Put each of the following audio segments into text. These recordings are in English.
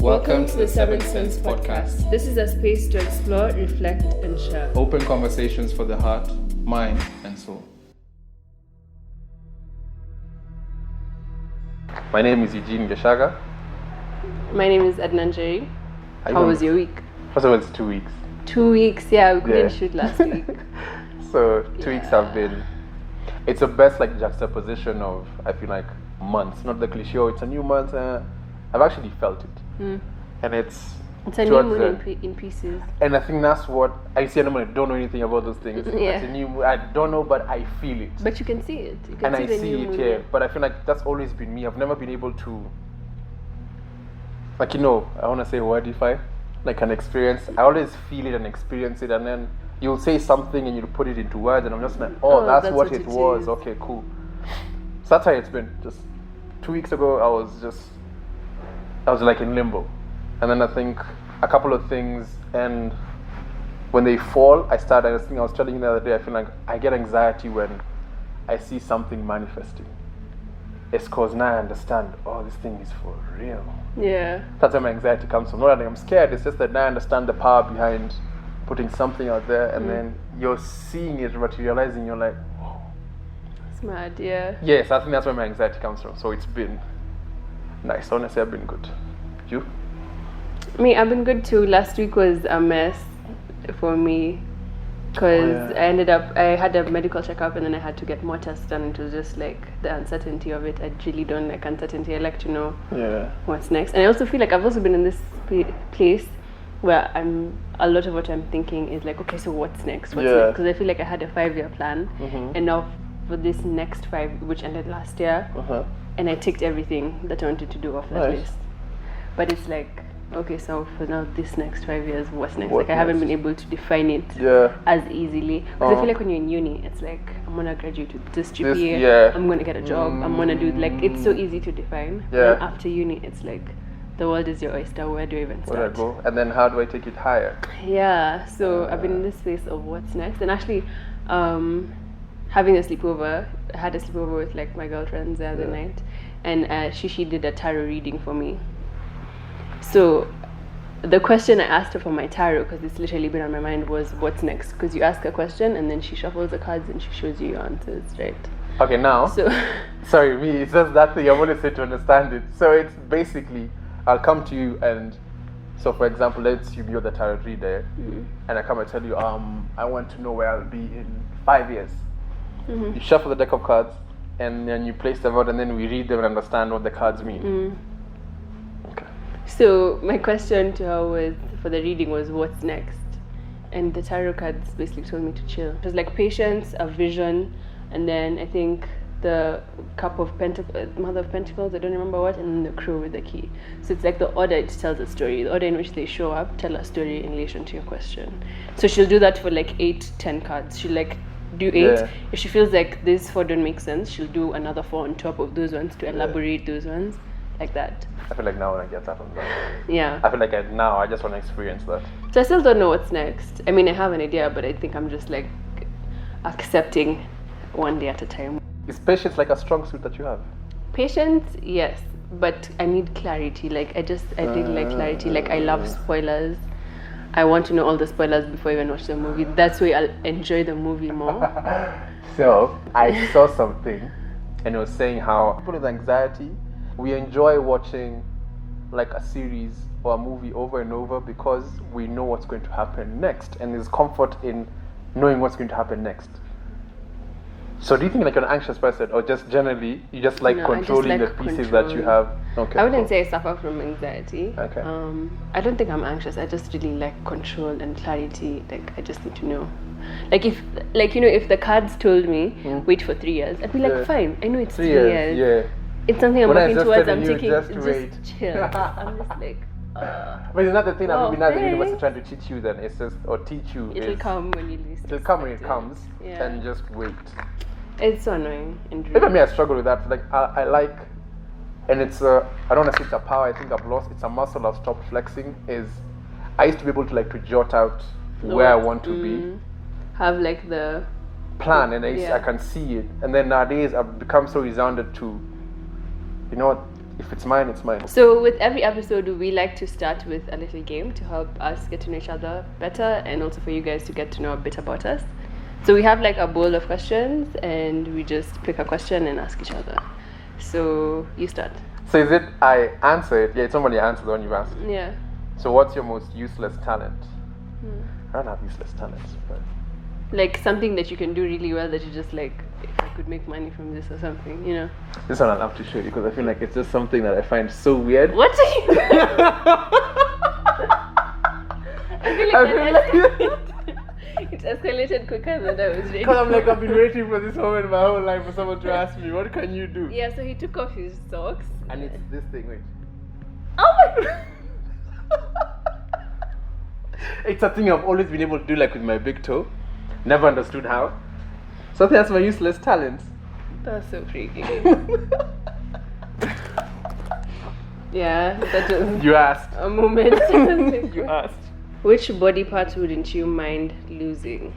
Welcome to the Seventh Sense podcast. This is a space to explore, reflect, and share. Open conversations for the heart, mind, and soul. My name is Eugene Geshaga. My name is Edna Njeri. How was your week? First of all, it's 2 weeks. 2 weeks, yeah, we couldn't shoot last week. So 2 weeks have been, it's the best like juxtaposition of, I feel like, months. Not the cliche, oh, it's a new month. I've actually felt it. And it's a new moon in pieces. And I think that's what I see. I don't know anything about those things. Yeah. It's a new moon. I don't know, but I feel it. But you can see it. You can and see I the see new it moon. here. But I feel like that's always been me. I've never been able to, like, I want to say wordify, like an experience. I always feel it and experience it, and then you'll say something and you'll put it into words, and I'm just like, oh, that's what it was. Is. Okay, cool. So that's how it's been. Just 2 weeks ago, I was like in limbo. And then I think a couple of things, and when they fall, I was telling you the other day, I feel like I get anxiety when I see something manifesting. It's because now I understand, oh, this thing is for real. Yeah. That's where my anxiety comes from. Not that I'm scared, it's just that now I understand the power behind putting something out there, and then you're seeing it materializing, you're like, whoa. Smart, yeah. Yes, I think that's where my anxiety comes from. So it's been nice. Honestly, I've been good. You? Me, I've been good too. Last week was a mess for me because I had a medical checkup and then I had to get more tests done. It was just like the uncertainty of it. I really don't like uncertainty. I like to know what's next. And I also feel like I've also been in this place where a lot of what I'm thinking is like, okay, so what's next? What's next? Because I feel like I had a 5-year plan, and now for this next 5, which ended last year, and I ticked everything that I wanted to do off that list. But it's like, okay, so for now, this next 5 years, what's next? I haven't been able to define it as easily. Because I feel like when you're in uni, it's like, I'm going to graduate with this GPA, I'm going to get a job, I'm going to do, like, it's so easy to define. And after uni, it's like, the world is your oyster, where do I even start? Where do I go? And then how do I take it higher? Yeah, so I've been in this space of what's next. And actually, having a sleepover, I had a sleepover with, like, my girlfriends the other night. And she did a tarot reading for me. So the question I asked her for my tarot, because it's literally been on my mind, was what's next? Because you ask a question and then she shuffles the cards and she shows you your answers, right? Okay, now, so sorry, it's just that thing I want to say to understand it. So it's basically, I'll come to you and, so for example, let's assume you're the tarot reader, and I come and tell you, I want to know where I'll be in 5 years. You shuffle the deck of cards and then you place them out and then we read them and understand what the cards mean. So my question to her for the reading was, what's next? And the tarot cards basically told me to chill. It was like patience, a vision, and then I think the cup of Mother of Pentacles, I don't remember what, and then the crow with the key. So it's like the order it tells a story, the order in which they show up tell a story in relation to your question. So she'll do that for like 8-10 cards. She'll like do 8. If she feels like these 4 don't make sense, she'll do another 4 on top of those ones to elaborate those ones. Like that. I feel like now when I get that, I feel like now I just want to experience that. So I still don't know what's next. I mean, I have an idea, but I think I'm just like accepting one day at a time. Is patience like a strong suit that you have? Patience, yes, but I need clarity. Like I really like clarity. Like I love spoilers. I want to know all the spoilers before I even watch the movie. That's why I'll enjoy the movie more. So I saw something, and it was saying how people with anxiety, we enjoy watching like a series or a movie over and over because we know what's going to happen next, and there's comfort in knowing what's going to happen next. So do you think like you're an anxious person, or just generally you just like controlling the pieces that you have? Okay, I wouldn't say I suffer from anxiety. Okay. I don't think I'm anxious. I just really like control and clarity. Like I just need to know. Like if the cards told me wait for 3 years, I'd be like fine. I know it's 3 years. Yeah. It's something I'm working towards. I'm taking just chill. I'm just like. But it's not the thing that maybe now the universe is trying to teach you. Then it's just teach you. It'll come when you least. It'll come when it comes, and just wait. It's so annoying. Even me, I struggle with that. Like I like, and it's I don't want to say it's a power. I think I've lost. It's a muscle I've stopped flexing. I used to be able to jot out where I want to be. Have like the plan, and I can see it. And then nowadays I've become so resounded to, If it's mine, it's mine. So with every episode, we like to start with a little game to help us get to know each other better, and also for you guys to get to know a bit about us. So we have like a bowl of questions, and we just pick a question and ask each other. So you start. So is it I answer it? Yeah, it's somebody answer the one you asked. Yeah. So what's your most useless talent? I don't have useless talents, but Like something that you can do really well that you just like, if I could make money from this or something, you know. this one I'll have to show you because I feel like it's just something that I find so weird. What are you? I feel like it escalated quicker than I was ready. Because I'm like, I've been waiting for this moment my whole life for someone to ask me, what can you do? Yeah, so he took off his socks. And it's this thing, wait. Oh my god! It's a thing I've always been able to do, like with my big toe. Never understood how. So I think that's my useless talent. That's so freaky. Yeah, that was You asked. a moment. You asked. Which body parts wouldn't you mind losing?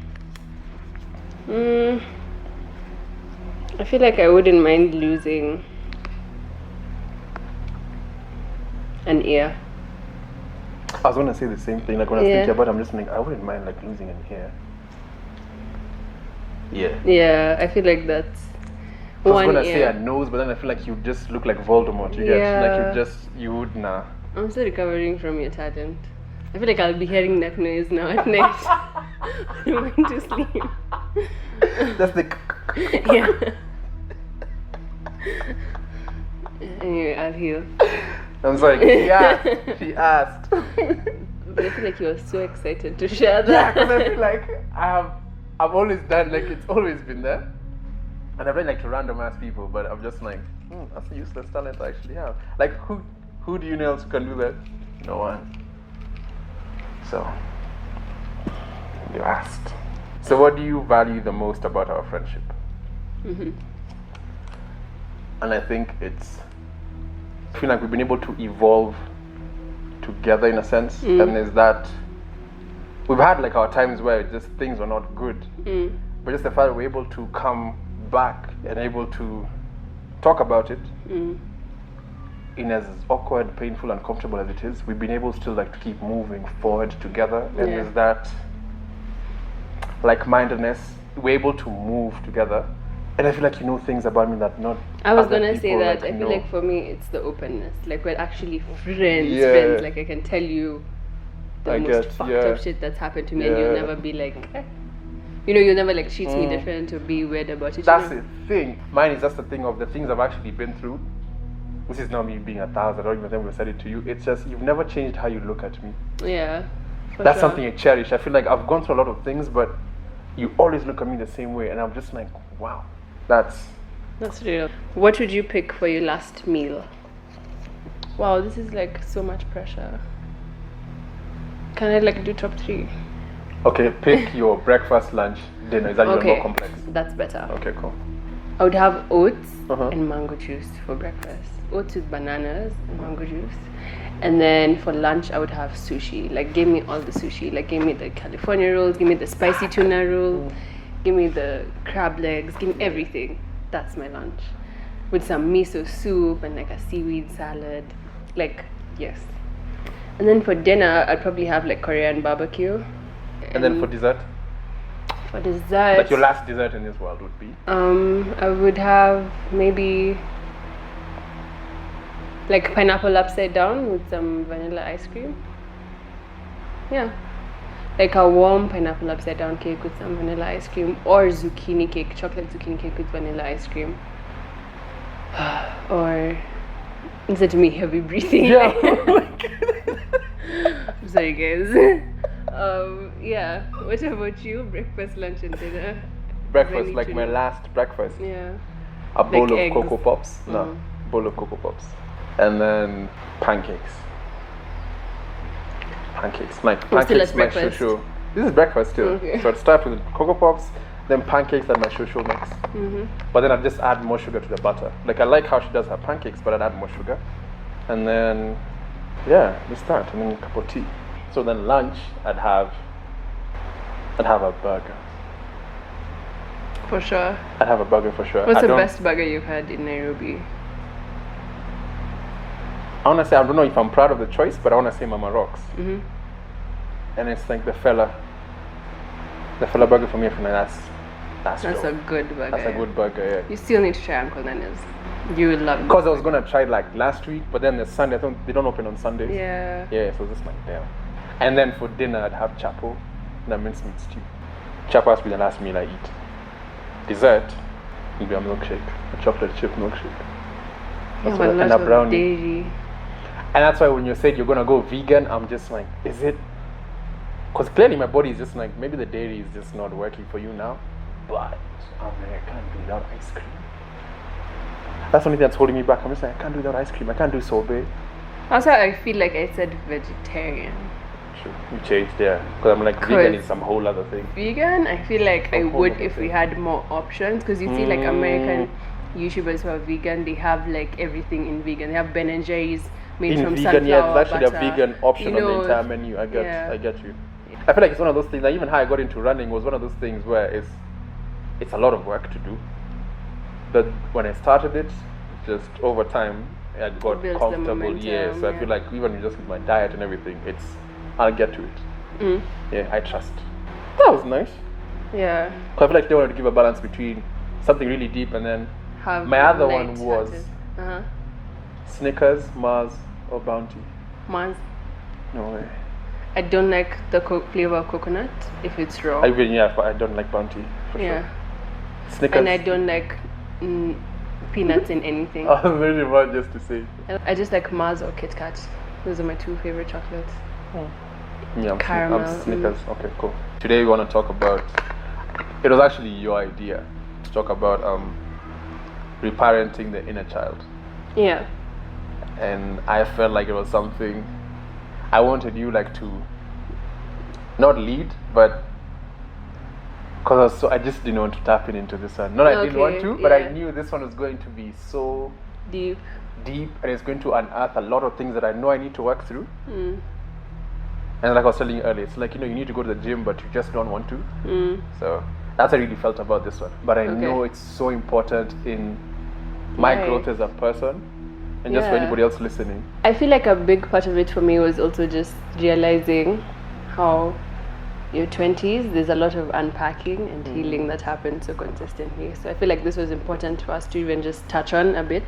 I feel like I wouldn't mind losing an ear. I was gonna say the same thing. Like when I was Yeah. thinking about it, I'm just like, I wouldn't mind like losing an hair. Yeah. Yeah, I feel like that's I was one gonna say a ear. nose, but then I feel like you just look like Voldemort. You Yeah. get like you would nah. I'm still recovering from your talent. I feel like I'll be hearing that noise now at night when I'm going to sleep. That's the. Yeah. Anyway, I'll heal. I'm sorry. She asked. She asked. But I feel like you were so excited to share Yeah, that. because I feel like I've always done like it's always been there, and I've been like to random ass people, but I'm just like, that's a useless talent I actually have. Like who do you know else who can do that? No one. So you asked. So what do you value the most about our friendship? And I think I feel like we've been able to evolve together in a sense, and there's that. We've had like our times where just things were not good, but just the fact that we're able to come back and able to talk about it in as awkward, painful, uncomfortable as it is, we've been able still like to keep moving forward together, and Yeah. there's that like-mindedness. We're able to move together, and I feel like you know things about me that not. I was other gonna say people, that. like, I feel know. like for me, it's the openness. Like we're actually friends. Yeah. Friends. Like I can tell you the I most get, fucked yeah. up shit that's happened to me, and you'll Yeah. never be like, you know, you'll never like treat me different or be weird about it. That's you know? the thing. Mine is just the thing of the things I've actually been through. This is not me being 1,000. I don't even think we've said it to you. It's just you've never changed how you look at me. Yeah. for That's sure. something I cherish. I feel like I've gone through a lot of things, but you always look at me the same way, and I'm just like, wow, that's. That's real. What would you pick for your last meal? Wow, this is like so much pressure. Can I like do top 3? Okay, pick your breakfast, lunch, dinner. Is that even more complex? That's better. Okay, cool. I would have oats Uh-huh. and mango juice for breakfast. Oats with bananas and mango juice. And then for lunch, I would have sushi. Like, give me all the sushi. Like, give me the California rolls, give me the spicy tuna roll, give me the crab legs, give me everything. That's my lunch. With some miso soup and like a seaweed salad. Like, yes. And then for dinner, I'd probably have like Korean barbecue. And then for dessert, For dessert, like your last dessert in this world would be. I would have maybe like pineapple upside down with some vanilla ice cream. Yeah. Like a warm pineapple upside down cake with some vanilla ice cream, or zucchini cake, chocolate zucchini cake with vanilla ice cream. Or listen to me heavy breathing. Yeah. I'm sorry guys. Yeah. What about you? Breakfast, lunch and dinner? Breakfast, Really like my truly. last breakfast. Yeah. A bowl Like of eggs. Cocoa Pops. No, bowl of Cocoa Pops. And then pancakes. Pancakes. Like We're still pancakes, at my breakfast. shosho. This is breakfast still. Okay. So I'd start with Cocoa Pops, then pancakes and my shosho mix. But then I'd just add more sugar to the butter. Like I like how she does her pancakes, but I'd add more sugar. And then, yeah, we start. And then a cup of tea. So then lunch, I'd have a burger. For sure. I'd have a burger for sure. What's I the don't- best burger you've had in Nairobi? I want to say, I don't know if I'm proud of the choice, but I want to say Mama Rocks. Mm-hmm. And it's like the fella burger for me. That's That's dope. a good burger. That's a good burger, yeah. You still need to try Uncle Nana's. You will love it. Because I was gonna try it like last week, but then the Sunday, they don't open on Sundays. Yeah. Yeah, so just like damn. And then for dinner, I'd have chapo, and a mincemeat stew. Chapo has to be the last meal I eat. Dessert will be a milkshake, a chocolate chip milkshake. Yeah, what- but and a lots of brownie. dairy. And that's why when you said you're gonna go vegan, I'm just like, is it? Because clearly my body is just like, maybe the dairy is just not working for you now. But I'm like, I can't do without ice cream. That's the only thing that's holding me back. I'm just like, I can't do without ice cream. I can't do sorbet. Also, I feel like I said vegetarian. Sure, you changed there. Because I'm like, vegan is some whole other thing. Vegan, I feel like I Some would whole if other we thing. had more options. Because you see, like American YouTubers who are vegan, they have like everything in vegan. They have Ben and Jerry's made In from vegan, sunflower yeah, there's actually butter. a vegan option You on the know, entire menu. I yeah. get you. I feel like it's one of those things. Like even how I got into running was one of those things where it's a lot of work to do. But when I started it, just over time, I got Builds the comfortable. Yeah, momentum, so I yeah. feel like even just with my diet and everything, I'll get to it. Yeah, I trust. That was nice. Yeah. 'Cause I feel like they wanted to give a balance between something really deep and then Have my other light one was hearted. Snickers, Mars, or Bounty. Mars. No way. I don't like the flavor of coconut if it's raw. I don't like Bounty for yeah. sure. Snickers. And I don't like peanuts in anything. I was really bad just to say. I just like Mars or Kit Kat. Those are my two favorite chocolates. Yeah, Caramel, I'm Snickers. Okay, cool. Today we want to talk about. It was actually your idea to talk about reparenting the inner child, Yeah. and I felt like it was something I wanted you like to not lead, but because I just didn't want to tap into this one. Not I didn't want Okay, to, but I yeah. knew this one was going to be so Deep. deep and it's going to unearth a lot of things that I know I need to work through. And like I was telling you earlier, it's like, you need to go to the gym, but you just don't want to. So that's how I really felt about this one. But I know it's so important in my Right. growth as a person and just for Yeah. anybody else listening. I feel like a big part of it for me was also just realizing how your 20s, there's a lot of unpacking and healing that happens so consistently. So I feel like this was important for us to even just touch on a bit.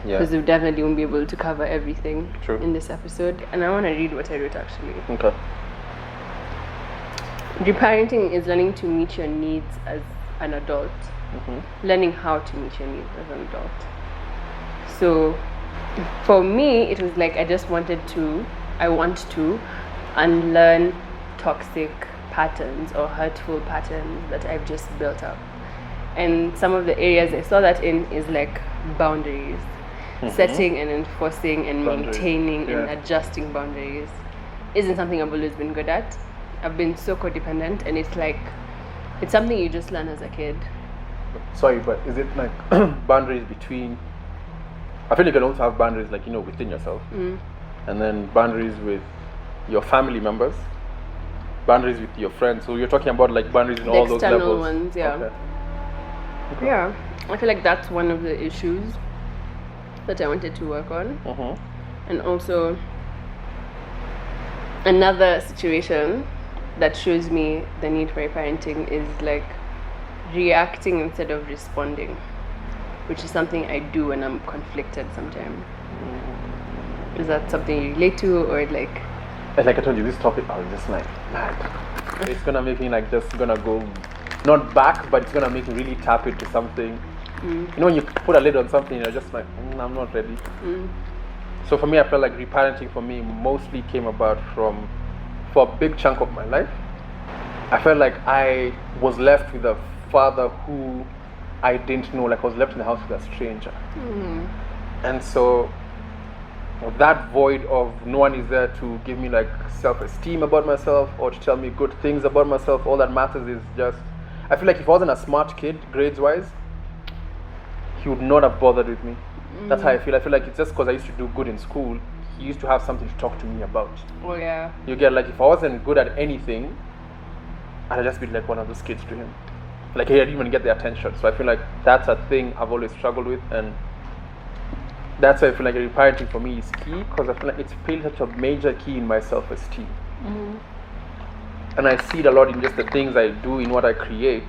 Yeah. Because we definitely won't be able to cover everything True. in this episode. And I want to read what I wrote actually. Okay. Reparenting is learning to meet your needs as an adult, learning how to meet your needs as an adult. So for me, it was like I want to unlearn toxic patterns or hurtful patterns that I've just built up. And some of the areas I saw that in is like boundaries. Setting and enforcing and Boundaries, maintaining and yeah. adjusting boundaries isn't something I've always been good at. I've been so codependent, and it's something you just learn as a kid. Sorry, but is it like boundaries between? I feel you can also have boundaries like within yourself, and then boundaries with your family members, boundaries with your friends. So you're talking about like boundaries in The all those external levels. ones, yeah. Okay. Yeah, I feel like that's one of the issues that I wanted to work on. And also another situation that shows me the need for reparenting is like reacting instead of responding, which is something I do when I'm conflicted sometimes. Is that something you relate to, or like? And like I told you, this topic I was just like mad. It's gonna make me like just gonna go not back, but it's gonna make me really tap into something. When you put a lid on something, you're just like, I'm not ready. So for me, I felt like reparenting for me mostly came about for a big chunk of my life. I felt like I was left with a father who I didn't know, like I was left in the house with a stranger. And so that void of no one is there to give me like self-esteem about myself or to tell me good things about myself, all that matters is just, I feel like if I wasn't a smart kid, grades-wise, he would not have bothered with me. That's how I feel. I feel like it's just because I used to do good in school, he used to have something to talk to me about. Oh yeah. You get like, if I wasn't good at anything, I'd just be like one of those kids to him. Like he didn't even get the attention. So I feel like that's a thing I've always struggled with, and that's why I feel like reparenting for me is key, because I feel like it's played such a major key in my self-esteem. And I see it a lot in just the things I do, in what I create.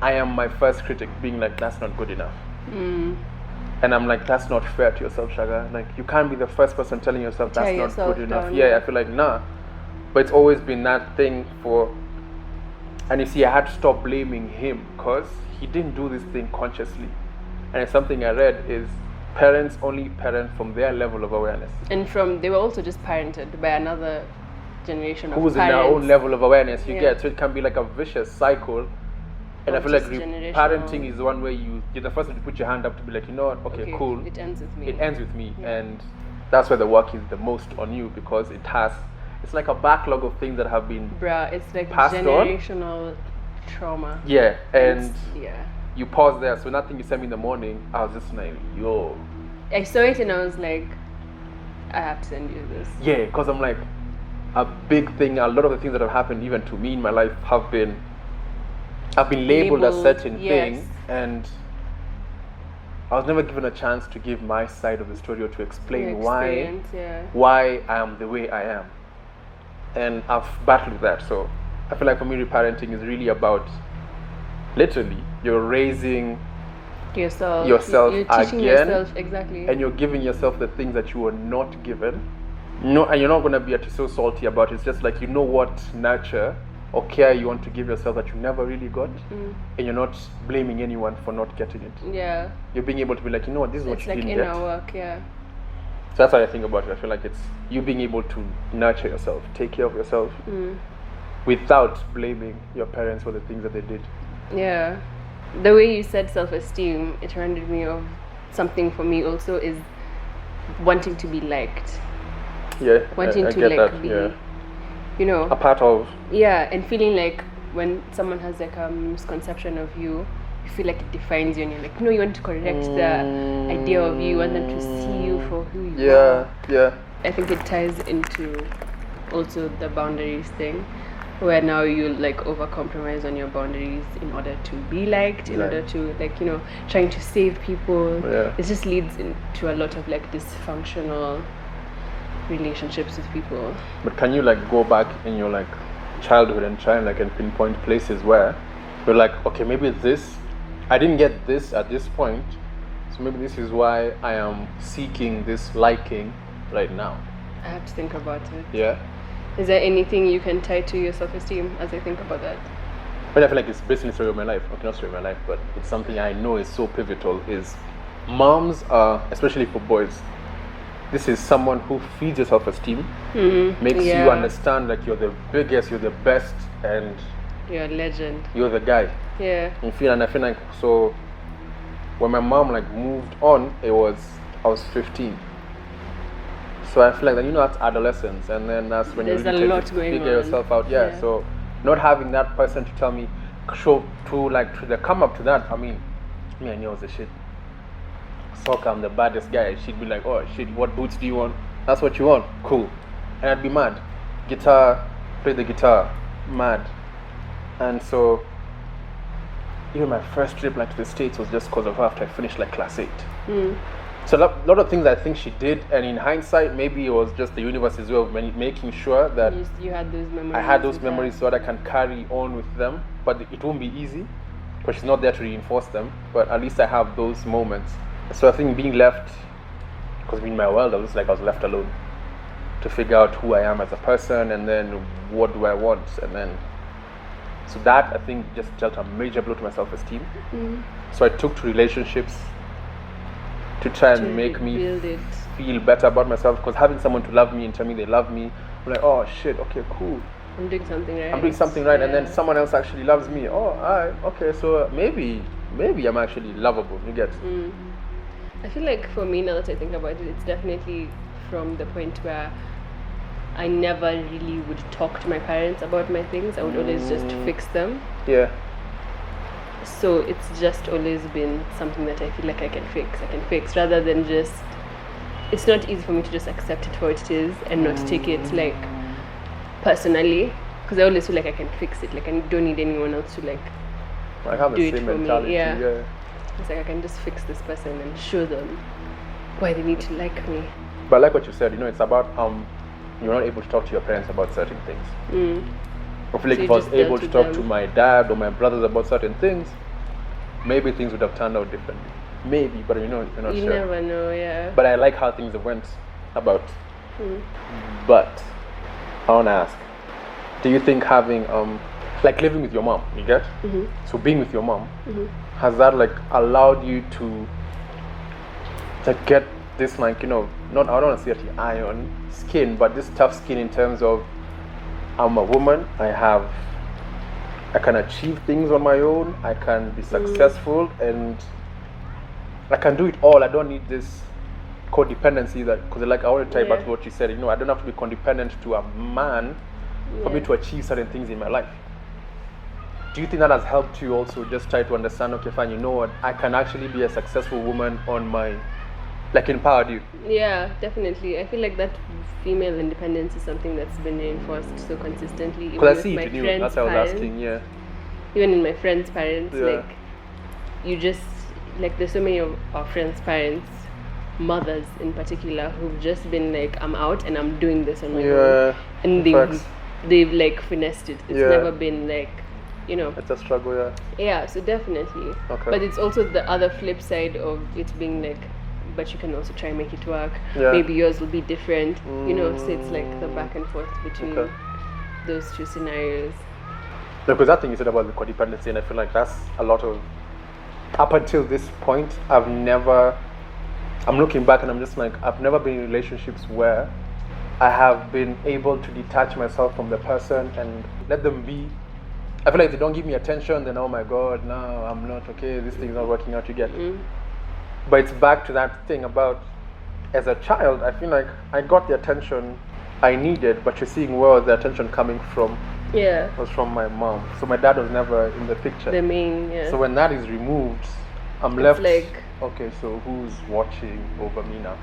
I am my first critic, being like, that's not good enough. And I'm like, that's not fair to yourself, Shaga. Like, you can't be the first person telling yourself that's not good enough. Yeah, I feel like, nah. But it's always been that thing for... And you see, I had to stop blaming him, because he didn't do this thing consciously. And it's something I read is, parents only parent from their level of awareness. And they were also just parented by another generation of who's parents. in their own level of awareness, you get. So it can be like a vicious cycle. And I feel like parenting is the one where you're the first one to put your hand up to be like, you know what, okay, cool. It ends with me. It ends with me. And that's where the work is the most on you, because it's like a backlog of things that have been it's like passed generational trauma. Yeah, and you pause there. So nothing you sent me in the morning, I was just like, yo. I saw it and I was like, I have to send you this. Yeah, because I'm like, a big thing, a lot of the things that have happened even to me in my life have been labeled as certain things, and I was never given a chance to give my side of the story or to explain why I am the way I am. And I've battled that. So I feel like for me, reparenting is really about, literally, you're raising yourself you're teaching again, yourself, exactly, and you're giving yourself the things that you were not given. No, and you're not going to be so salty about it. It's just like, you know what nurture or care you want to give yourself that you never really got, and you're not blaming anyone for not getting it. Yeah. You're being able to be like, you know what, this is what you didn't get. It's like inner work, yeah. So that's how I think about it. I feel like it's you being able to nurture yourself, take care of yourself, without blaming your parents for the things that they did. Yeah. The way you said self-esteem, it reminded me of something for me also is wanting to be liked. Yeah. Wanting I to get like that, be, yeah. you know, A part of. Yeah, and feeling like when someone has like a misconception of you, you feel like it defines you, and you're like, no, you want to correct the idea of you, you want them to see you for who you are. Yeah. I think it ties into also the boundaries thing, where now you like over compromise on your boundaries in order to be liked, in order to like, you know, trying to save people. Yeah. It just leads into a lot of like dysfunctional relationships with people. But can you like go back in your like childhood and try and like and pinpoint places where you're like, okay, maybe this, I didn't get this at this point, so maybe this is why I am seeking this liking right now. I have to think about it. Yeah. Is there anything you can tie to your self-esteem as I think about that? But I feel like it's basically the story of my life. Okay, not story of my life, but it's something I know is so pivotal. Is moms are, especially for boys, this is someone who feeds your self-esteem, makes you understand like you're the biggest, you're the best, and you're a legend. You're the guy. Yeah. And I feel like so. When my mom like moved on, I was 15. So I feel like then, you know, that's adolescence, and then that's when there's you really a lot going figure on. yourself out. Yeah. So not having that person to tell me, to the come up to that. I mean, me and you was the shit. Soccer, I'm the baddest guy. She'd be like, oh shit, what boots do you want? That's what you want? Cool. And I'd be mad. Guitar, play the guitar, mad. And so even my first trip like to the States was just because of her after I finished like class 8. So a lot of things I think she did, and in hindsight maybe it was just the universe's way of making sure that you had those memories. I had those memories so that I can carry on with them. But it won't be easy because she's not there to reinforce them, but at least I have those moments. So I think being left, because in my world I was left alone to figure out who I am as a person, and then what do I want, and then so that I think just dealt a major blow to my self-esteem. So I took to relationships to try and make me feel better about myself, because having someone to love me and tell me they love me, I'm like, oh shit, okay, cool, I'm doing something right. And then someone else actually loves me. Oh, alright, okay, so maybe I'm actually lovable. You get? I feel like for me, now that I think about it, it's definitely from the point where I never really would talk to my parents about my things. I would always just fix them. Yeah. So it's just always been something that I feel like I can fix rather than just, it's not easy for me to just accept it for what it is and not take it like personally, because I always feel like I can fix it, like I don't need anyone else to like I have do the it same for mentality. me. Yeah. It's like I can just fix this person and show them why they need to like me. But like what you said, it's about you're not able to talk to your parents about certain things. I feel like So if you I was just able dealt to with talk them. to my dad or my brothers about certain things, maybe things would have turned out differently. Maybe, but you're not You sure. never know, yeah. But I like how things went about. But I want to ask, do you think having like living with your mom, you get? So being with your mom, has that like allowed you to get this like not I don't want to say it iron skin, but this tough skin in terms of I'm a woman, I can achieve things on my own, I can be successful, and I can do it all. I don't need this codependency because like I want to tie back to what you said, I don't have to be codependent to a man for me to achieve certain things in my life. Do you think that has helped you also just try to understand, okay, fine, you know what, I can actually be a successful woman on my, like, empowered you? Yeah, definitely. I feel like that female independence is something that's been reinforced so consistently. Even Because I with see my it in you, friends' that's why I was parents. asking, yeah. Even in my friends' parents, Yeah. like, you just, like, there's so many of our friends' parents, mothers in particular, who've just been like, I'm out and I'm doing this on my own. And facts. they've like finessed it. It's never been like, It's a struggle, yeah. Yeah, so definitely. Okay. But it's also the other flip side of it being like, but you can also try and make it work. Yeah. Maybe yours will be different. So it's like the back and forth between Okay. those two scenarios. Because that thing you said about the codependency, and I feel like that's a lot of, up until this point, I'm looking back and I'm just like, I've never been in relationships where I have been able to detach myself from the person and let them be. I feel like if they don't give me attention, then oh my god, no, I'm not okay, this thing's not working out, you get. But it's back to that thing about, as a child, I feel like I got the attention I needed, but you're seeing where was the attention coming from? Yeah. Was from my mom. So my dad was never in the picture. The main, yeah. So when that is removed, I'm It's left like, okay, so who's watching over me now?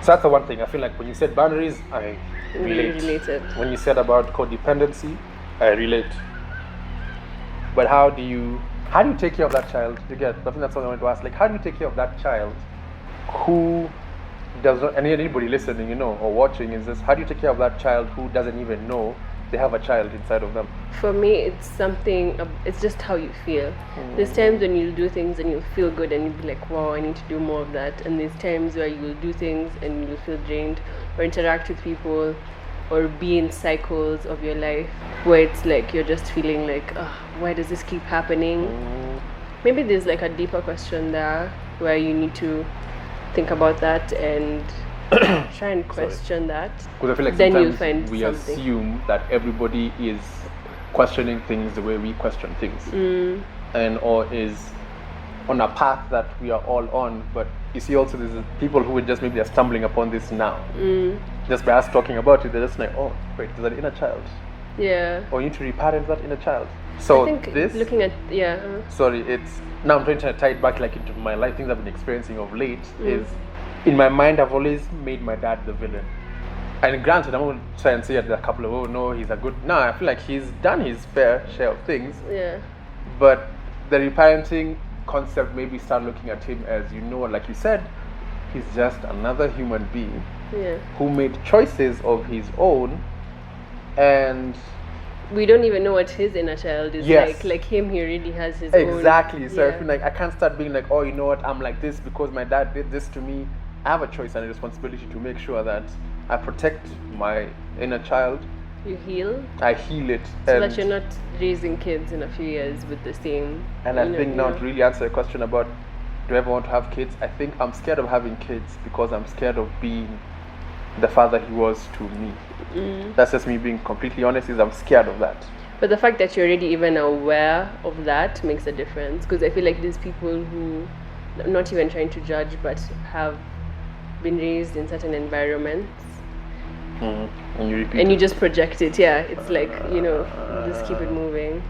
So that's the one thing. I feel like when you said boundaries, I relate. related. When you said about codependency, I relate. But how do you take care of that child? You get, I think that's what I wanted to ask. Like, how do you take care of that child who does not, and anybody listening, or watching, is this, how do you take care of that child who doesn't even know they have a child inside of them? For me, it's something, it's just how you feel. There's times when you'll do things and you'll feel good and you'll be like, wow, I need to do more of that. And there's times where you'll do things and you'll feel drained, or interact with people, or be in cycles of your life where it's like you're just feeling like, why does this keep happening? Maybe there's like a deeper question there where you need to think about that and try and question that. Because I feel like Then you'll sometimes find we something. assume that everybody is questioning things the way we question things, and or is on a path that we are all on. But you see, also there's people who just maybe are stumbling upon this now, just by us talking about it. They're just like, oh, wait, there's an inner child. Yeah. Or you need to reparent that inner child. So I think this, looking at, sorry, it's now I'm trying to tie it back like into my life, things I've been experiencing of late. Is in my mind I've always made my dad the villain. And granted, I'm going to try and say a couple of, oh no, he's a good, no, I feel like he's done his fair share of things. yeah. But the reparenting concept maybe start looking at him as, like you said, he's just another human being Yeah. who made choices of his own, and We don't even know what his inner child is Yes. like him, he already has his own. exactly. So I Yeah. feel like I can't start being like, oh, you know what, I'm like this because my dad did this to me. I have a choice and a responsibility to make sure that I protect my inner child. You heal I heal it, so and that you're not raising kids in a few years with the same. I think now to really answer a question about do I ever want to have kids, I think I'm scared of having kids because I'm scared of being the father he was to me. That's just me being completely honest, is I'm scared of that. But the fact that you're already even aware of that makes a difference, because I feel like there's people who, not even trying to judge, but have been raised in certain environments And you repeat and you it. just project it. Yeah, it's like, just keep it moving.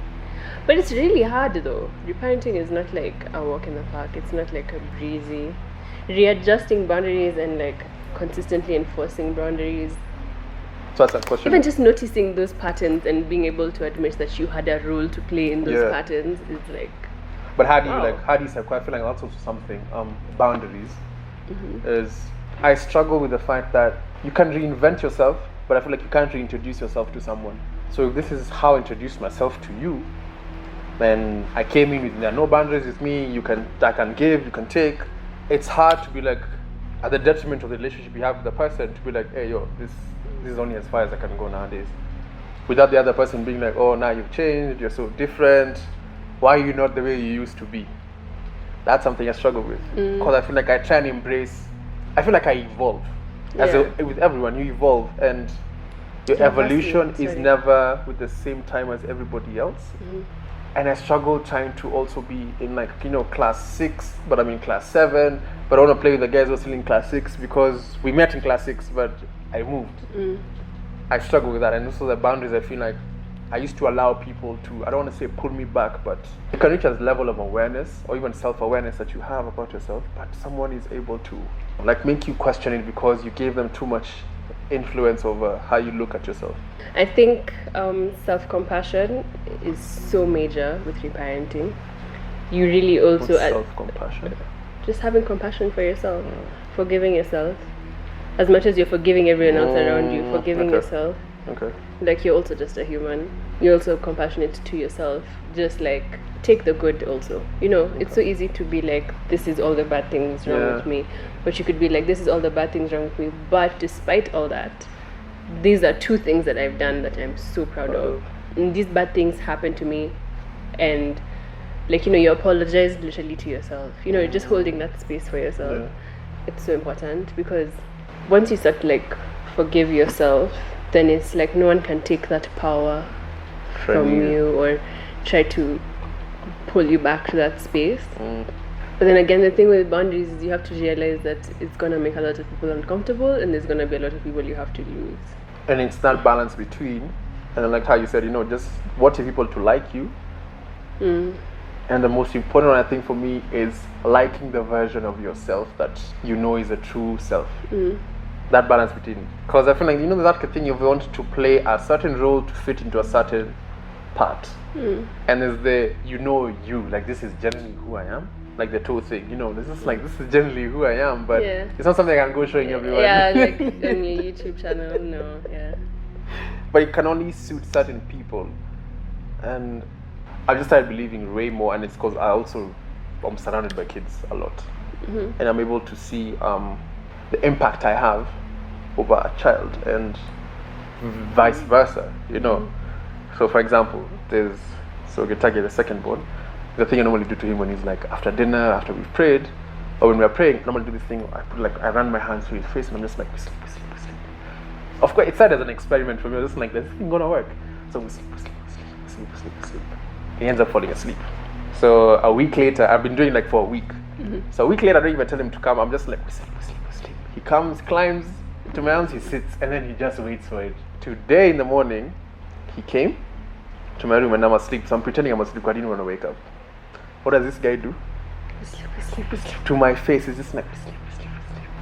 But it's really hard though. Reparenting is not like a walk in the park. It's not like a breezy. Readjusting boundaries and like consistently enforcing boundaries, So that's a question. even just noticing those patterns and being able to admit that you had a role to play in those Yeah. patterns is like, But how do you Wow. how do you say? I feel like that's also something. Boundaries. is I struggle with the fact that you can reinvent yourself, but I feel like you can't reintroduce yourself to someone. So if this is how I introduce myself to you, then I came in with there are no boundaries with me. I can give, you can take. It's hard to be like at the detriment of the relationship you have with the person to be like, hey yo, this is only as far as I can go nowadays. Without the other person being like, oh, now you've changed, you're so different. Why are you not the way you used to be? That's something I struggle with. Because I feel like I try and embrace, I feel like I evolve. With everyone, you evolve, and your evolution is never with the same time as everybody else. And I struggle trying to also be in like, class 6, but I'm in class 7, but I want to play with the guys who are still in class 6 because we met in class 6, but I moved. I struggle with that, and also the boundaries. I feel like I used to allow people to, I don't want to say pull me back, but you can reach a level of awareness or even self-awareness that you have about yourself, but someone is able to like make you question it because you gave them too much influence over how you look at yourself. I think self-compassion is so major with reparenting. You really also self-compassion. Just having compassion for yourself, forgiving yourself. As much as you're forgiving everyone else around you, forgiving yourself. Okay. Like you're also just a human. You're also compassionate to yourself. Just like take the good also. It's so easy to be like, this is all the bad things wrong with me. But you could be like, this is all the bad things wrong with me. But despite all that, these are 2 things that I've done that I'm so proud of. And these bad things happened to me. And like, you apologize literally to yourself. You're just holding that space for yourself. It's so important because once you start to like forgive yourself, then it's like no one can take that power from you or try to pull you back to that space. But then again, the thing with boundaries is you have to realize that it's going to make a lot of people uncomfortable, and there's going to be a lot of people you have to lose. And it's that balance between, and I like how you said, just wanting people to like you. And the most important one, I think, for me is liking the version of yourself that is a true self. That balance between, because I feel like that thing you want to play a certain role to fit into a certain part, and there's the you like this is generally who I am, like the two thing. This is generally who I am, but it's not something I can go showing everyone. Yeah, like on your YouTube channel, no, yeah. But it can only suit certain people, and I've just started believing way more, and it's because I'm surrounded by kids a lot, and I'm able to see the impact I have over a child and vice versa, So for example, there's Getagi, the second born. The thing I normally do to him when he's like after dinner, after we've prayed, or when we're praying, I normally do this thing, I run my hands through his face and I'm just like, we sleep. Of course, it started as an experiment for me. I was just like, this thing gonna work. So we sleep. He ends up falling asleep. So a week later, I've been doing like for a week. So a week later, I don't even tell him to come. I'm just like, we sleep. He comes, climbs to my arms, he sits, and then he just waits for it. Today in the morning, he came to my room and I'm asleep. So I'm pretending I'm asleep because I didn't want to wake up. What does this guy do? We sleep. To my face, he's just like, we sleep.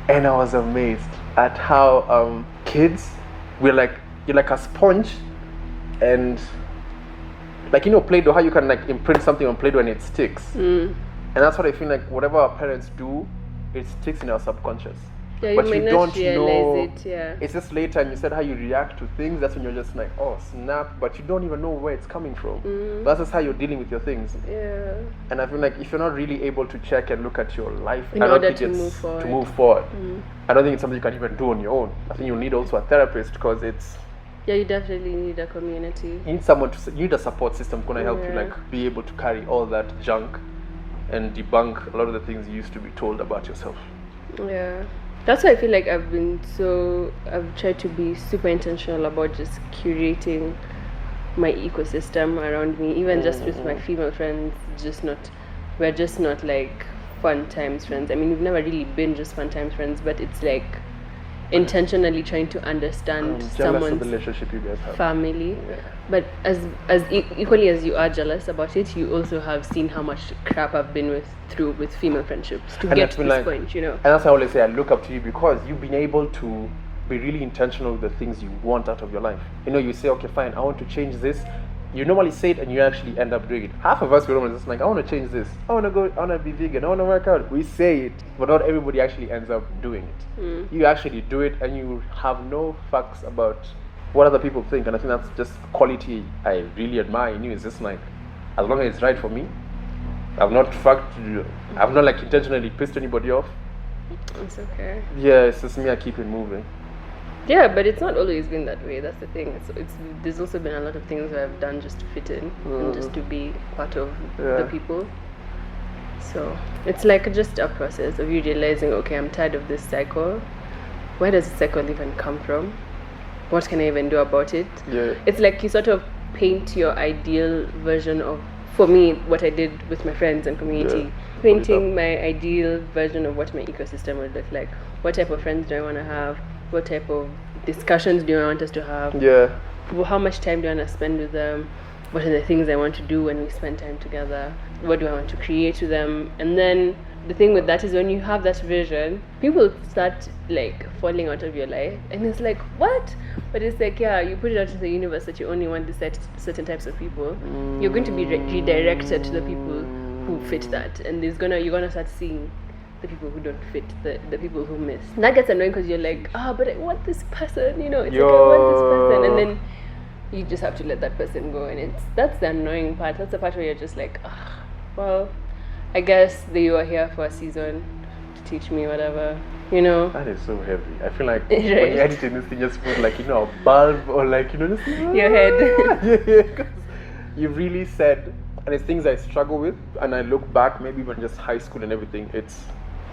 And I was amazed at how kids, you're like a sponge, and like Play-Doh, how you can like imprint something on Play-Doh and it sticks. And that's what I feel like whatever our parents do, it sticks in our subconscious. Yeah, but you don't know it, it's just later, and you said how you react to things, that's when you're just like, oh snap, but you don't even know where it's coming from. That's just how you're dealing with your things. And I feel like if you're not really able to check and look at your life in order to move forward, I don't think it's something you can even do on your own. I think you need also a therapist, because it's you definitely need a community. You need someone you need a support system going to help you like be able to carry all that junk and debunk a lot of the things you used to be told about yourself. That's why I feel like I've tried to be super intentional about just curating my ecosystem around me, even just with my female friends. We're just not like fun times friends. I mean, we've never really been just fun times friends, but it's like intentionally trying to understand someone's relationship you guys have. Family. But as equally as you are jealous about it, you also have seen how much crap I've been through with female friendships to get to this point, And that's why I always say I look up to you, because you've been able to be really intentional with the things you want out of your life. You say, okay, fine, I want to change this. you normally say it and you actually end up doing it. Half of us, we're normally just like, I want to change this. I want to be vegan. I want to work out. We say it, but not everybody actually ends up doing it. You actually do it and you have no fucks about what other people think. And I think that's just quality I really admire in you. It's just like, as long as it's right for me, I've not like intentionally pissed anybody off. It's okay. Yeah, it's just me, I keep it moving. Yeah, but it's not always been that way. That's the thing. There's also been a lot of things that I've done just to fit in and just to be part of the people. So it's like just a process of you realizing, okay, I'm tired of this cycle. Where does the cycle even come from? What can I even do about it? Yeah. It's like you sort of paint your ideal version of, for me, what I did with my friends and community. Yeah. Painting my ideal version of what my ecosystem would look like. What type of friends do I want to have? What type of discussions do I want us to have? Yeah. How much time do I want to spend with them? What are the things I want to do when we spend time together? What do I want to create with them? And then the thing with that is when you have that vision, people start like falling out of your life, and it's like, what? But it's like, yeah, you put it out to the universe that you only want to certain types of people. You're going to be redirected to the people who fit that, and you're gonna start seeing the people who don't fit, the people who miss. And that gets annoying because you're like, but I want this person, it's like I want this person, and then you just have to let that person go, and that's the annoying part. That's the part where you're just like, well, I guess you are here for a season to teach me whatever, That is so heavy. I feel like when you're editing this thing, just put like, a bulb or like, just your head. Yeah, because you really said, and it's things I struggle with, and I look back, maybe even just high school and everything,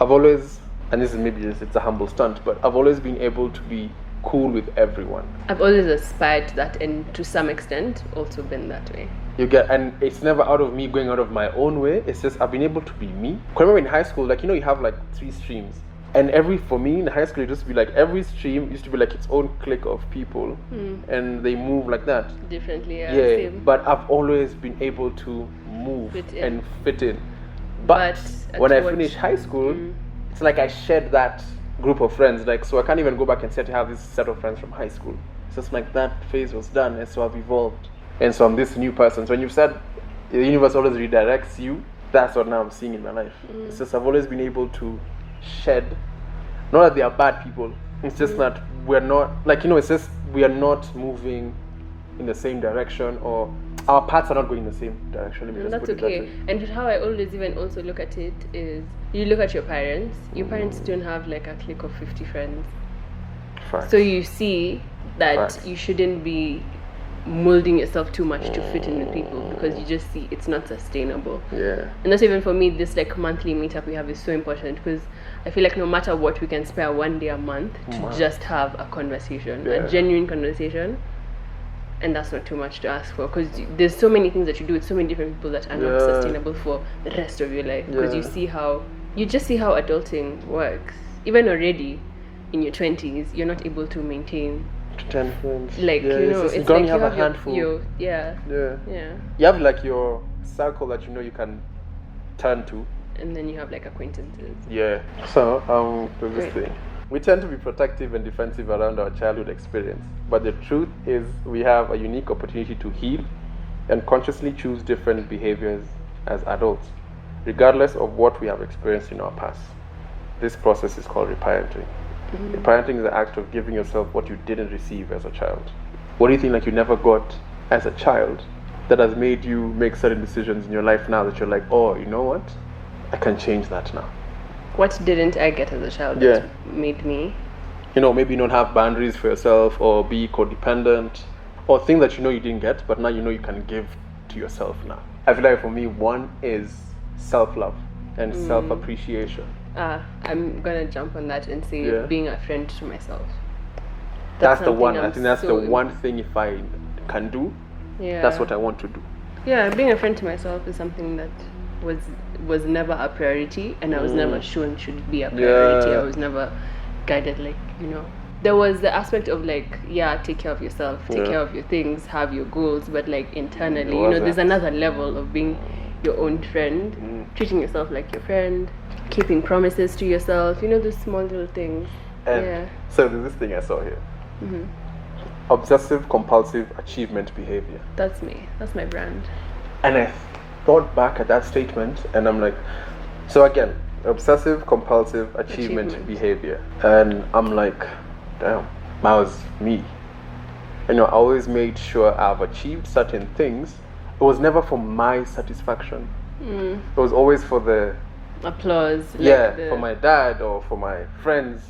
I've always, and this is maybe it's a humble stunt, but I've always been able to be cool with everyone. I've always aspired to that, and to some extent also been that way. And it's never out of me going out of my own way. It's just I've been able to be me. I remember in high school, like, you have like 3 streams, and for me in high school, it used to be like every stream used to be like its own clique of people, and they move like that differently. Yeah, same. but I've always been able to move and fit in. But when I finished high school, it's like I shed that group of friends. Like, so I can't even go back and say to have this set of friends from high school. It's just like that phase was done, and so I've evolved. And so I'm this new person. So when you've said the universe always redirects you, that's what now I'm seeing in my life. It's just I've always been able to shed. Not that they are bad people. It's just that we're not, like, it's just we are not moving in the same direction, or our paths are not going in the same direction. And that's okay. And how I always even also look at it is, you look at your parents. Your parents don't have like a clique of 50 friends. Facts. So you see that Facts. You shouldn't be molding yourself too much to fit in with people, because you just see it's not sustainable. Yeah. And that's even for me, this like monthly meetup we have is so important, because I feel like no matter what, we can spare one day a month to just have a conversation, a genuine conversation. And that's not too much to ask for, because there's so many things that you do with so many different people that are not sustainable for the rest of your life, because you just see how adulting works. Even already in your 20s, you're not able to maintain 10 friends. like it's like you have a handful. You have like your circle that you can turn to, and then you have like acquaintances. So there's this thing. We tend to be protective and defensive around our childhood experience, but the truth is we have a unique opportunity to heal and consciously choose different behaviors as adults, regardless of what we have experienced in our past. This process is called reparenting. Reparenting is the act of giving yourself what you didn't receive as a child. What do you think like you never got as a child that has made you make certain decisions in your life now that you're like, oh, you know what? I can change that now. What didn't I get as a child that made me? Maybe not have boundaries for yourself, or be codependent, or things that you didn't get, but now you can give to yourself now. I feel like for me, one is self-love and self-appreciation. I'm gonna jump on that and say being a friend to myself. That's the one. I think that's the one thing, if I can do, that's what I want to do. Yeah, being a friend to myself is something that was never a priority, and I was never shown should be a priority. I was never guided, like, there was the aspect of like, take care of yourself, take care of your things, have your goals, but like internally, there's another level of being your own friend, treating yourself like your friend, keeping promises to yourself, those small little things. And so there's this thing I saw here. obsessive compulsive achievement behavior. That's me. That's my brand. And I thought back at that statement and I'm like, so again, obsessive compulsive achievement behavior. And I'm like, damn, that was me. You know, I always made sure I've achieved certain things. It was never for my satisfaction. It was always for the applause. For my dad or for my friends,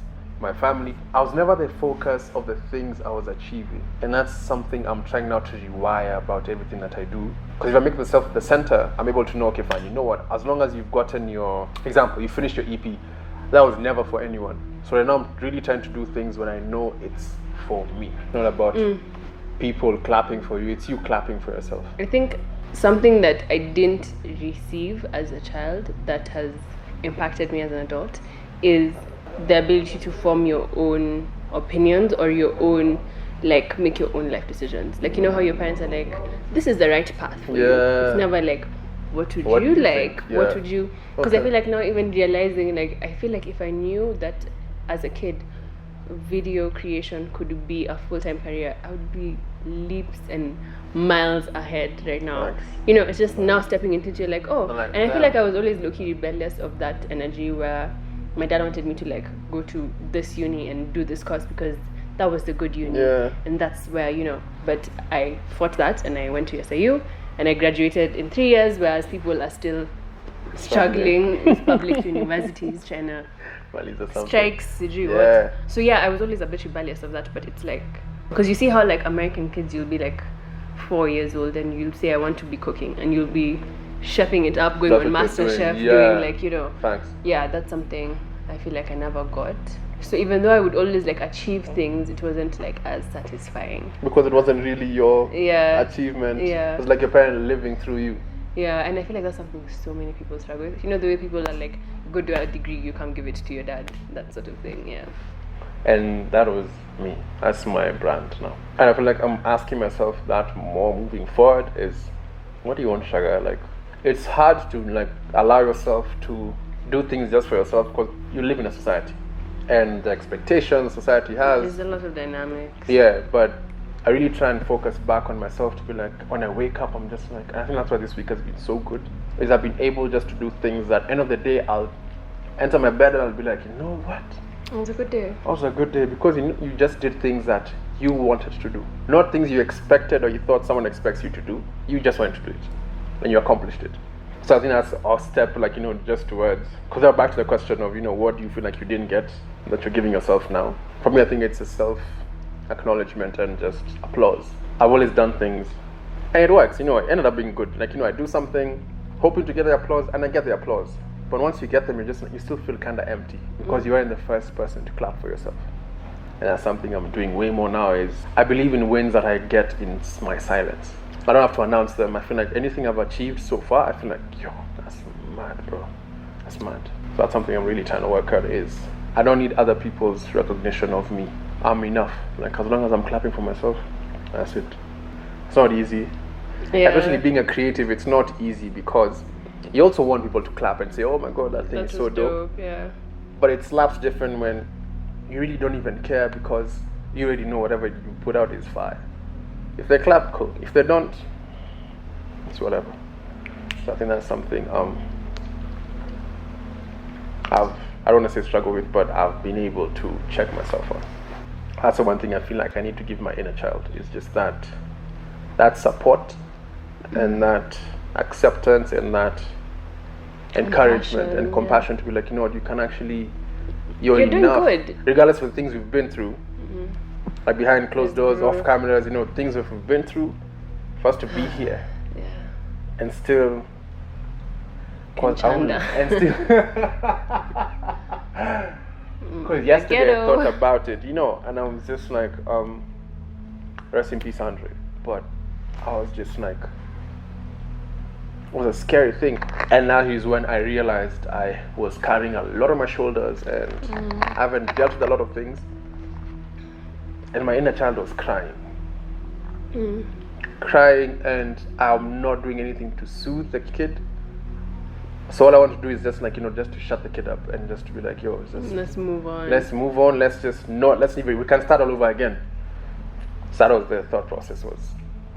my family. I was never the focus of the things I was achieving. And that's something I'm trying now to rewire about everything that I do. Because if I make myself the center, I'm able to know, okay, fine, you know what, as long as you've gotten your, example, you finished your EP, that was never for anyone. So right now I'm really trying to do things when I know it's for me. It's not about people clapping for you, it's you clapping for yourself. I think something that I didn't receive as a child that has impacted me as an adult is the ability to form your own opinions or your own, like, make your own life decisions. Like, you know how your parents are like, this is the right path for you. It's never like, what would you like? What would you... Because I feel like now even realizing, like, I feel like if I knew that as a kid, video creation could be a full-time career, I would be leaps and miles ahead right now. Nice. You know, it's just now stepping into it, you're like, oh. Like, and I feel like I was always low-key rebellious of that energy where my dad wanted me to, like, go to this uni and do this course because that was the good uni. And that's where, you know, but I fought that and I went to SIU and I graduated in 3 years, whereas people are still struggling with public universities trying to strikes, so yeah, I was always a bit rebellious of that. But it's like, because you see how, like, American kids, you'll be like 4 years old and you'll say I want to be cooking and you'll be chefing it up, going on MasterChef, doing, like, you know, that's something I feel like I never got. So even though I would always, like, achieve things, it wasn't, like, as satisfying because it wasn't really your achievement. It was like your parent living through you. And I feel like that's something so many people struggle with. You know, the way people are like, go do a degree, you can't give it to your dad, that sort of thing. And that was me. That's my brand now. And I feel like I'm asking myself that more moving forward is, what do you want, Shaga? Like, it's hard to, like, allow yourself to do things just for yourself because you live in a society and the expectations society has. There's a lot of dynamics. But I really try and focus back on myself to be like, when I wake up, I'm just like, I think that's why this week has been so good, is I've been able just to do things that end of the day, I'll enter my bed and I'll be like, you know what? It was a good day. It was a good day because you just did things that you wanted to do. Not things you expected or you thought someone expects you to do. You just wanted to do it and you accomplished it. So I think that's our step, like, you know, just towards, because I'm back to the question of, you know, what do you feel like you didn't get that you're giving yourself now? For me, I think it's a self-acknowledgement and just applause. I've always done things and it works, you know, it ended up being good. Like, you know, I do something hoping to get the applause and I get the applause. But once you get them, you still feel kind of empty because you aren't the first person to clap for yourself. And that's something I'm doing way more now is I believe in wins that I get in my silence. I don't have to announce them. I feel like anything I've achieved so far, I feel like, yo, that's mad, bro. That's mad. So that's something I'm really trying to work out is I don't need other people's recognition of me. I'm enough. Like, as long as I'm clapping for myself, that's it. It's not easy. Especially being a creative, it's not easy because you also want people to clap and say, oh my god, that thing is so dope. But it slaps different when you really don't even care because you already know whatever you put out is fire. If they clap, cool. If they don't, it's whatever. So I think that's something I don't want to say struggle with, but I've been able to check myself on. That's the one thing I feel like I need to give my inner child is just that support and that acceptance and that encouragement and compassion to be like, you know what, you can actually, you're enough, doing good. Regardless of the things we've been through, like behind closed doors, off cameras, you know, things that we've been through, for us to be here and still because yesterday I thought about it, you know, and I was just like, rest in peace, Andre. But I was just like, it was a scary thing. And now is when I realized I was carrying a lot on my shoulders and I haven't dealt with a lot of things. And my inner child was crying. Crying, and I'm not doing anything to soothe the kid. So all I want to do is just like, you know, just to shut the kid up and just to be like, yo, just, let's move on. Let's move on. Let's just not, let's leave it. We can start all over again. So that was the thought process, was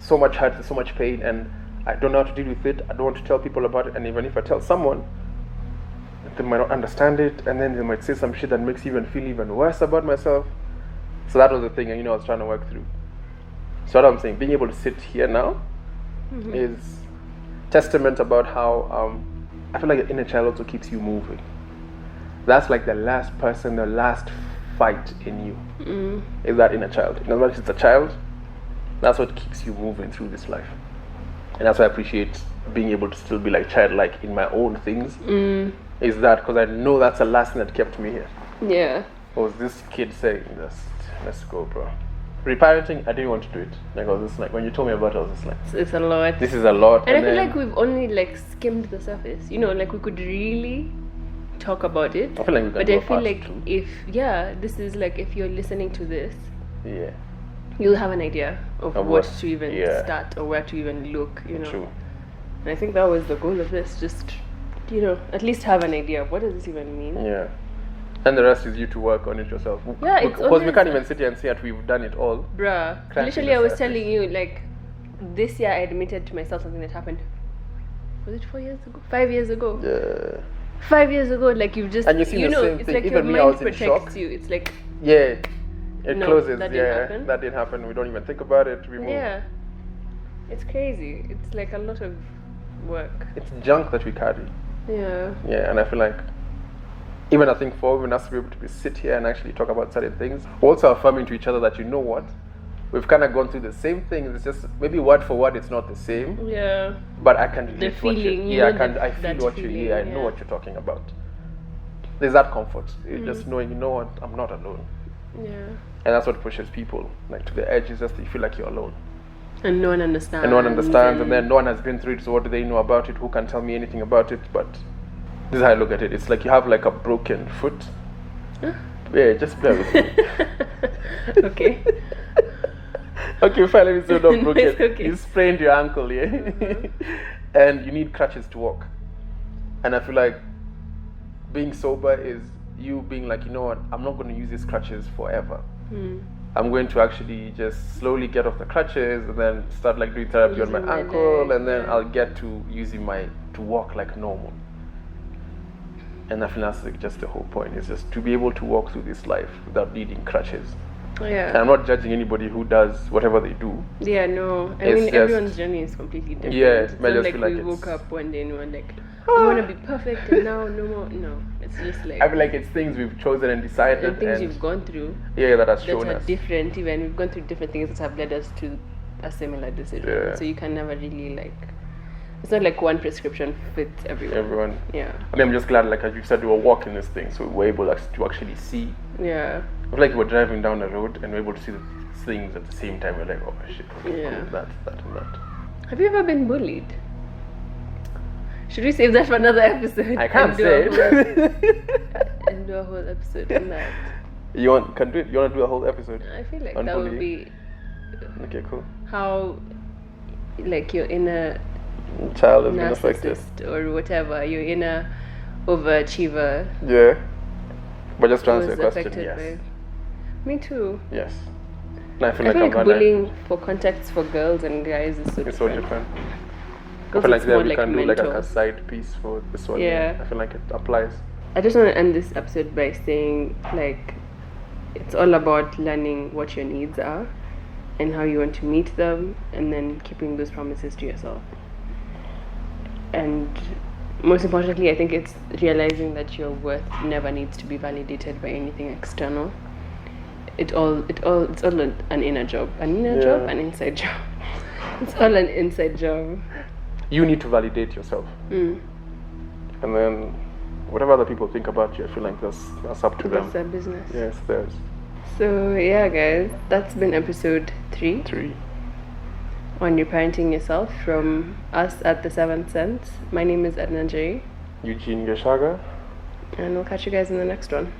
so much hurt, so much pain, and I don't know how to deal with it. I don't want to tell people about it, and even if I tell someone, they might not understand it, and then they might say some shit that makes you even feel even worse about myself. So that was the thing, and I was trying to work through. So what I'm saying, being able to sit here now is testament about how I feel like the inner child also keeps you moving. That's like the last person, the last fight in you is that inner child. In other words, it's a child. That's what keeps you moving through this life, and that's why I appreciate being able to still be like childlike in my own things. Is that because I know that's the last thing that kept me here. Yeah. Was this kid saying, let's go, bro. Reparenting, I didn't want to do it. Like, I was just like, when you told me about it, I was just like, It's a lot. this is a lot. And I feel like we've only like skimmed the surface. You know, like we could really talk about it. I feel like we can But do I a feel part like two. this is like, if you're listening to this, Yeah, you'll have an idea of Of what what- to even yeah. start or where to even look, you know. true. And I think that was the goal of this, just, you know, at least have an idea of what does this even mean. Yeah. And the rest is you to work on it yourself. Yeah, it's Because we only- can't even sit here and say that we've done it all. Bruh, Cracking literally the I was surface. telling you, like, this year I admitted to myself something that happened. Was it 4 years ago? 5 years ago? Yeah. 5 years ago, like you've just, And you've seen you the know, same it's thing. like Even your me, I mind was in protects shock. you. It's like, Yeah. It No, closes. that didn't Yeah. happen. That didn't happen. We don't even think about it. We move. yeah, it's crazy. It's like a lot of work. It's junk that we carry. Yeah. Yeah, and I feel like even I think for even us to be able to sit here and actually talk about certain things, also affirming to each other that, you know what, we've kind of gone through the same things. It's just maybe word for word it's not the same, Yeah. but I can relate to what feeling, you, yeah, know, I feel that what you, feeling, yeah, I know yeah. what you're talking about. There's that comfort, just knowing, you know what, I'm not alone, Yeah. and that's what pushes people like to the edge. Is just you feel like you're alone, And no one understands. and no one understands, and then no one has been through it. So what do they know about it? Who can tell me anything about it? But this is how I look at it. It's like you have like a broken foot. Yeah, just bear with me. Okay. Okay, fine, let me say not broken. It's okay. You sprained your ankle, yeah? And you need crutches to walk. And I feel like being sober is you being like, you know what, I'm not going to use these crutches forever. I'm going to actually just slowly get off the crutches and then start like doing therapy on my Using my ankle, leg, and then yeah. I'll get to using to walk like normal. And I feel that's like just the whole point, is just to be able to walk through this life without needing crutches. And Yeah. I'm not judging anybody who does whatever they do. Yeah, no. I It's mean, just- everyone's journey is completely different. Yeah, It's but I not just like feel like we it's- woke up one day and we were like, I want to be perfect and now no more. No, it's just like I feel like it's things we've chosen and decided, and things and you've gone through yeah, that has that shown are us. different. Even we've gone through different things that have led us to a similar decision. Yeah. So you can never really like. It's not like one prescription fits everyone. Everyone. Yeah. I mean, I'm just glad, like as you said, we were walking this thing, so we were able to actually see. Yeah. I feel like we were driving down the road and we were able to see the things at the same time. We're like, oh shit, okay, Yeah. cool, that, and that. Have you ever been bullied? Should we save that for another episode? I can't and do say a whole- it. and do a whole episode on that. You want to do a whole episode? I feel like On that would bullying? be Okay, cool. how, like, your inner Child has been affected. narcissist or whatever, your inner overachiever Yeah. But just to was answer your question, affected yes. by. Me too. Yes. And I feel I like feel I'm like gonna- bullying for context for girls and guys is so It's so different. different. I Girls feel like it's there more we like can do like mental. a side piece for this one. Yeah. I feel like it applies. I just want to end this episode by saying, like, it's all about learning what your needs are and how you want to meet them, and then keeping those promises to yourself. And most importantly, I think it's realizing that your worth never needs to be validated by anything external. It's all an inner job, Yeah. an inside job. It's all an inside job. You need to validate yourself. And then whatever other people think about you, I feel like that's up to That's them. their business. Yes, there's So yeah, guys, that's been episode 3 3. on reparenting yourself from us at the 7th Sense. My name is Edna Njeri, Eugene Geshaga. and we'll catch you guys in the next one.